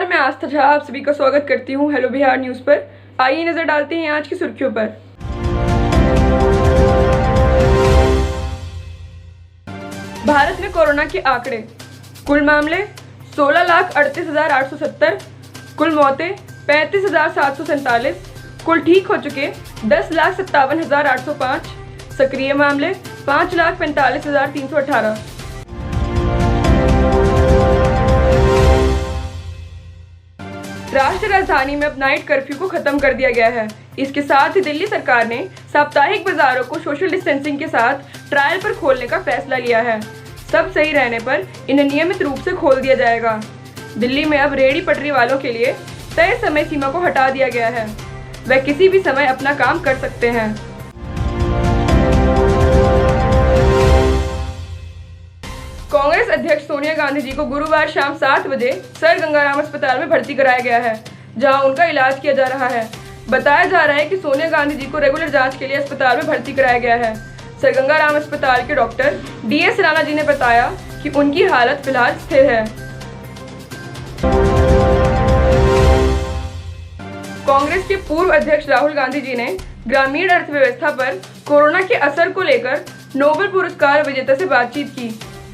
नमस्कार, मैं आस्था झा आप सभी का स्वागत करती हूँ हेलो बिहार न्यूज़ पर। आइए नजर डालते हैं आज की सुर्खियों पर। भारत में कोरोना के आंकड़े। कुल मामले 16,38,870, कुल मौतें 35,747, कुल ठीक हो चुके 10,57,805, सक्रिय मामले 5,45,318। राष्ट्रीय राजधानी में अब नाइट कर्फ्यू को खत्म कर दिया गया है। इसके साथ ही दिल्ली सरकार ने साप्ताहिक बाजारों को सोशल डिस्टेंसिंग के साथ ट्रायल पर खोलने का फैसला लिया है। सब सही रहने पर इन्हें नियमित रूप से खोल दिया जाएगा। दिल्ली में अब रेहड़ी पटरी वालों के लिए तय समय सीमा को हटा दिया गया है। वह किसी भी समय अपना काम कर सकते हैं। कांग्रेस अध्यक्ष सोनिया गांधी जी को गुरुवार शाम 7 बजे सर गंगाराम अस्पताल में भर्ती कराया गया है, जहां उनका इलाज किया जा रहा है। बताया जा रहा है कि सोनिया गांधी जी को रेगुलर जांच के लिए अस्पताल में भर्ती कराया गया है। सर गंगाराम अस्पताल के डॉक्टर DS राणा जी ने बताया कि उनकी हालत फिलहाल स्थिर है। कांग्रेस के पूर्व अध्यक्ष राहुल गांधी जी ने ग्रामीण अर्थव्यवस्था पर कोरोना के असर को लेकर नोबेल पुरस्कार विजेता से बातचीत की।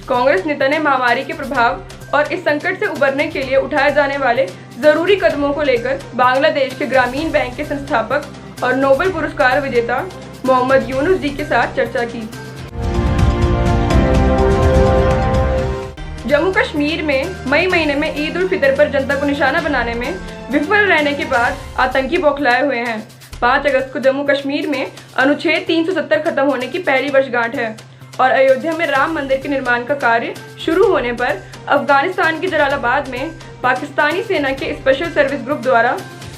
कांग्रेस नेता ने महामारी के प्रभाव और इस संकट से उबरने के लिए उठाए जाने वाले जरूरी कदमों को लेकर बांग्लादेश के ग्रामीण बैंक के संस्थापक और नोबेल पुरस्कार विजेता मोहम्मद यूनुस जी के साथ चर्चा की। जम्मू कश्मीर में मई महीने में ईद उल फितर पर जनता को निशाना बनाने में विफल रहने के बाद आतंकी बौखलाए हुए हैं। 5 अगस्त को जम्मू कश्मीर में अनुच्छेद 370 खत्म होने की पहली वर्षगांठ है और अयोध्या में राम मंदिर के निर्माण का कार्य शुरू होने पर अफगानिस्तान के जलालाबाद में पाकिस्तानी सेना के स्पेशल सर्विस ग्रुप द्वारा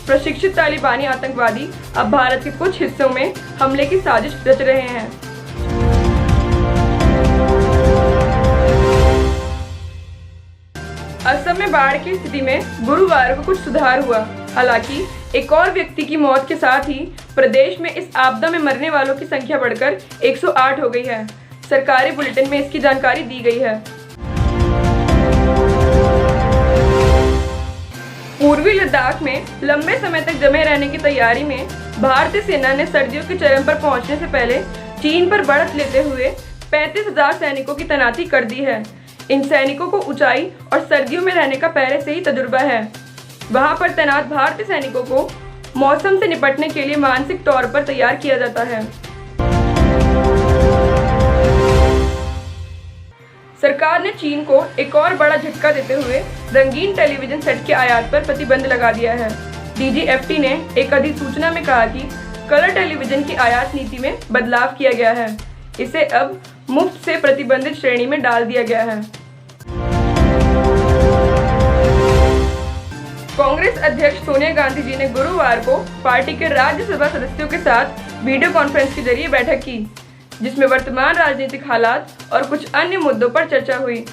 प्रशिक्षित तालिबानी आतंकवादी अब भारत के कुछ हिस्सों में हमले की साजिश रच रहे हैं। असम में बाढ़ की स्थिति में गुरुवार को कुछ सुधार हुआ। हालांकि एक और व्यक्ति की मौत के साथ ही प्रदेश में इस आपदा में मरने वालों की संख्या बढ़कर 108 हो गई है। सरकारी बुलेटिन में इसकी जानकारी दी गई है। पूर्वी लद्दाख में लंबे समय तक जमे रहने की तैयारी में भारतीय सेना ने सर्दियों के चरम पर पहुंचने से पहले चीन पर बढ़त लेते हुए 35,000 सैनिकों की तैनाती कर दी है। इन सैनिकों को ऊंचाई और सर्दियों में रहने का पहले से ही तजुर्बा है। वहां पर तैनात भारतीय सैनिकों को मौसम से निपटने के लिए मानसिक तौर पर तैयार किया जाता है। सरकार ने चीन को एक और बड़ा झटका देते हुए रंगीन टेलीविजन सेट के आयात पर प्रतिबंध लगा दिया है। DGFT ने एक अधिसूचना में कहा कि कलर टेलीविजन की आयात नीति में बदलाव किया गया है। इसे अब मुफ्त से प्रतिबंधित श्रेणी में डाल दिया गया है। कांग्रेस अध्यक्ष सोनिया गांधी जी ने गुरुवार को पार्टी के राज्यसभा सदस्यों के साथ वीडियो कॉन्फ्रेंस के जरिए बैठक की, जिसमें वर्तमान राजनीतिक हालात और कुछ अन्य मुद्दों पर चर्चा हुई।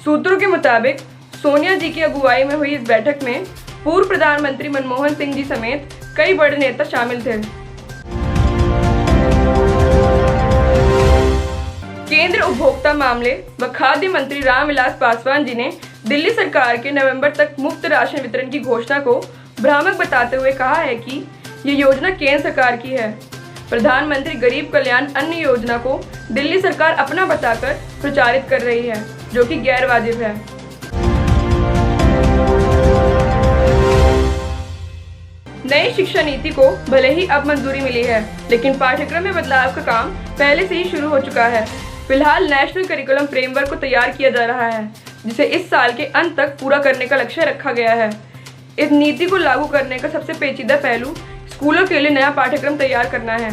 सूत्रों के मुताबिक सोनिया जी की अगुवाई में हुई इस बैठक में पूर्व प्रधानमंत्री मनमोहन सिंह जी समेत कई बड़े नेता शामिल थे। केंद्रीय उपभोक्ता मामले व खाद्य मंत्री रामविलास पासवान जी ने दिल्ली सरकार के नवंबर तक मुफ्त राशन वितरण की घोषणा को भ्रामक बताते हुए कहा है कि ये योजना केंद्र सरकार की है। प्रधानमंत्री गरीब कल्याण अन्न योजना को दिल्ली सरकार अपना बताकर प्रचारित कर रही है, जो कि गैर वाजिब है। नई शिक्षा नीति को भले ही अब मंजूरी मिली है, लेकिन पाठ्यक्रम में बदलाव का काम पहले से ही शुरू हो चुका है। फिलहाल नेशनल करिकुलम फ्रेमवर्क को तैयार किया जा रहा है, जिसे इस साल के अंत तक पूरा करने का लक्ष्य रखा गया है। इस नीति को लागू करने का सबसे पेचीदा पहलू स्कूलों के लिए नया पाठ्यक्रम तैयार करना है।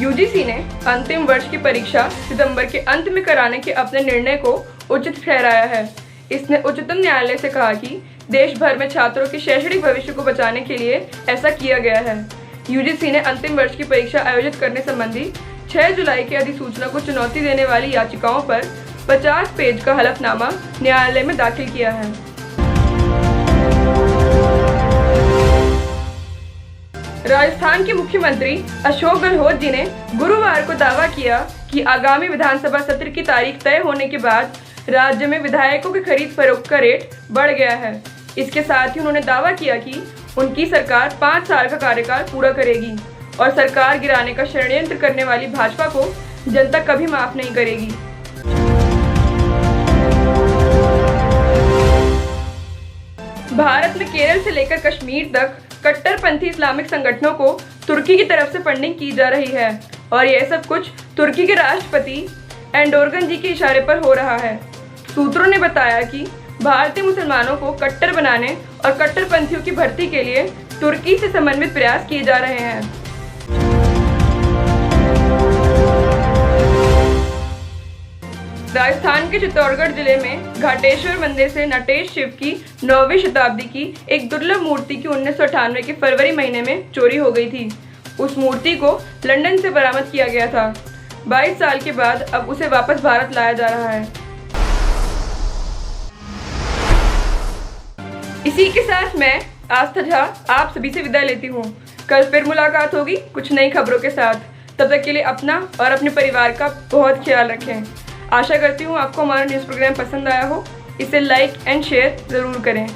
UGC ने अंतिम वर्ष की परीक्षा सितंबर के अंत में कराने के अपने निर्णय को उचित ठहराया है। इसने उच्चतम न्यायालय से कहा कि देश भर में छात्रों के शैक्षणिक भविष्य को बचाने के लिए ऐसा किया गया है। UGC ने अंतिम वर्ष की परीक्षा आयोजित करने संबंधी 6 जुलाई की अधिसूचना को चुनौती देने वाली याचिकाओं पर 50 पेज का हलफनामा न्यायालय में दाखिल किया है। राजस्थान के मुख्यमंत्री अशोक गहलोत जी ने गुरुवार को दावा किया कि कि आगामी विधानसभा सत्र की तारीख तय होने के बाद राज्य में विधायकों की खरीद फरोख्त का रेट बढ़ गया है। इसके साथ ही उन्होंने दावा किया कि उनकी सरकार 5 साल का कार्यकाल पूरा करेगी और सरकार गिराने का षड्यंत्र करने वाली भाजपा को जनता कभी माफ नहीं करेगी। भारत में केरल से लेकर कश्मीर तक कट्टरपंथी इस्लामिक संगठनों को तुर्की की तरफ से फंडिंग की जा रही है और यह सब कुछ तुर्की के राष्ट्रपति एर्डोगन जी के इशारे पर हो रहा है। सूत्रों ने बताया कि भारतीय मुसलमानों को कट्टर बनाने और कट्टरपंथियों की भर्ती के लिए तुर्की से समन्वित प्रयास किए जा रहे हैं। राजस्थान के चित्तौड़गढ़ जिले में घाटेश्वर मंदिर से नटेश शिव की 9वीं शताब्दी की एक दुर्लभ मूर्ति की 1998 के फरवरी महीने में चोरी हो गई थी। उस मूर्ति को लंदन से बरामद किया गया था। 22 साल के बाद अब उसे वापस भारत लाया जा रहा है। इसी के साथ मैं आस्था झा आप सभी से विदा लेती हूँ। कल फिर मुलाकात होगी कुछ नई खबरों के साथ। तब तक के लिए अपना और अपने परिवार का बहुत ख्याल रखें। आशा करती हूँ आपको हमारा न्यूज़ प्रोग्राम पसंद आया हो। इसे लाइक एंड शेयर ज़रूर करें।